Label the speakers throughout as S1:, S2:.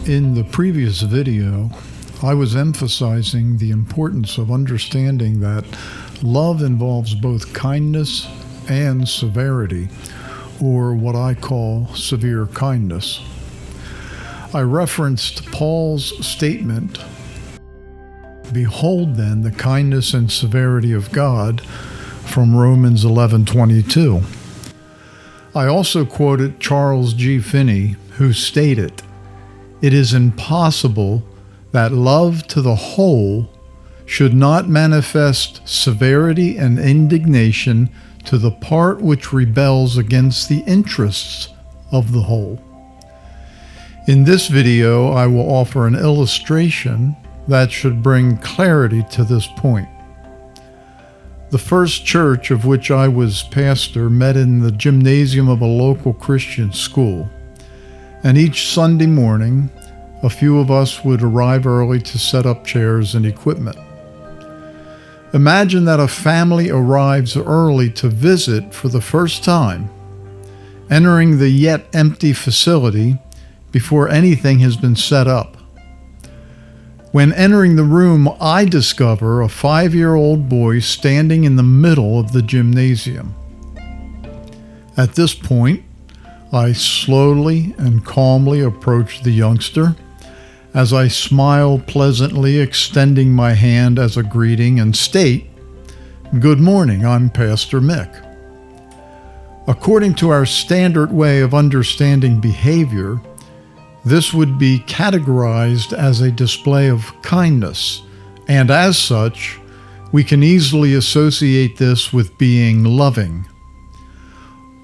S1: In the previous video, I was emphasizing the importance of understanding that love involves both kindness and severity, or what I call severe kindness. I referenced Paul's statement, "Behold then the kindness and severity of God," from Romans 11:22. I also quoted Charles G. Finney, who stated, "It is impossible that love to the whole should not manifest severity and indignation to the part which rebels against the interests of the whole." In this video, I will offer an illustration that should bring clarity to this point. The first church of which I was pastor met in the gymnasium of a local Christian school, and each Sunday morning, a few of us would arrive early to set up chairs and equipment. Imagine that a family arrives early to visit for the first time, entering the yet empty facility before anything has been set up. When entering the room, I discover a 5-year-old boy standing in the middle of the gymnasium. At this point, I slowly and calmly approach the youngster as I smile pleasantly, extending my hand as a greeting and state, "Good morning, I'm Pastor Mick." According to our standard way of understanding behavior, this would be categorized as a display of kindness, and as such, we can easily associate this with being loving.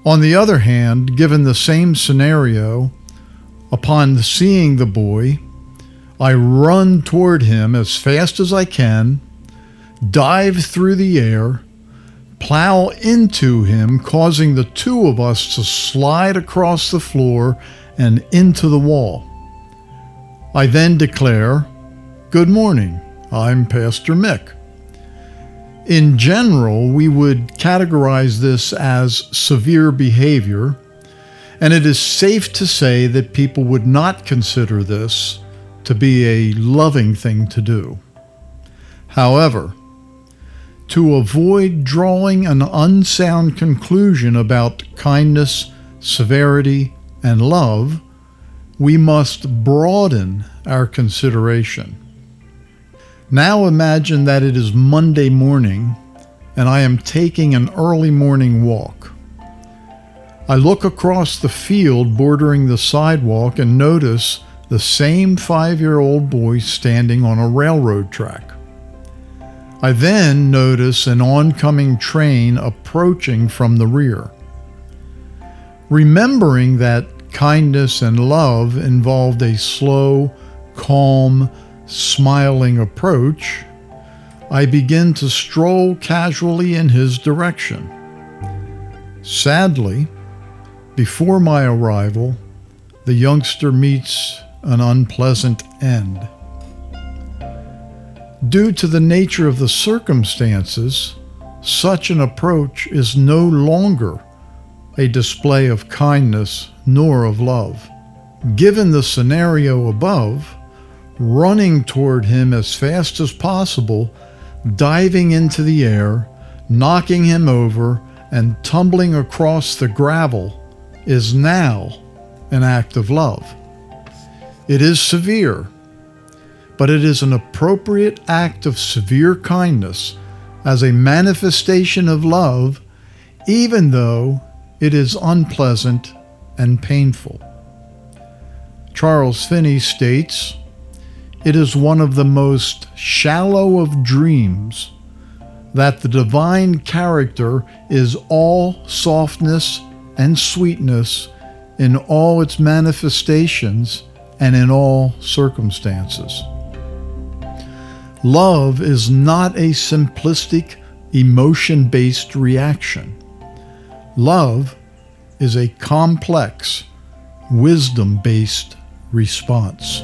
S1: On the other hand, given the same scenario, upon seeing the boy, I run toward him as fast as I can, dive through the air, plow into him, causing the two of us to slide across the floor and into the wall. I then declare, "Good morning, I'm Pastor Mick." In general, we would categorize this as severe behavior, and it is safe to say that people would not consider this to be a loving thing to do. However, to avoid drawing an unsound conclusion about kindness, severity, and love, we must broaden our consideration. Now imagine that it is Monday morning and I am taking an early morning walk. I look across the field bordering the sidewalk and notice the same 5-year-old boy standing on a railroad track. I then notice an oncoming train approaching from the rear. Remembering that kindness and love involved a slow, calm, smiling approach, I begin to stroll casually in his direction. Sadly, before my arrival, the youngster meets an unpleasant end. Due to the nature of the circumstances, such an approach is no longer a display of kindness nor of love. Given the scenario above, running toward him as fast as possible, diving into the air, knocking him over, and tumbling across the gravel is now an act of love. It is severe, but it is an appropriate act of severe kindness as a manifestation of love, even though it is unpleasant and painful. Charles Finney states, "It is one of the most shallow of dreams that the divine character is all softness and sweetness in all its manifestations and in all circumstances." Love is not a simplistic, emotion-based reaction. Love is a complex, wisdom-based response.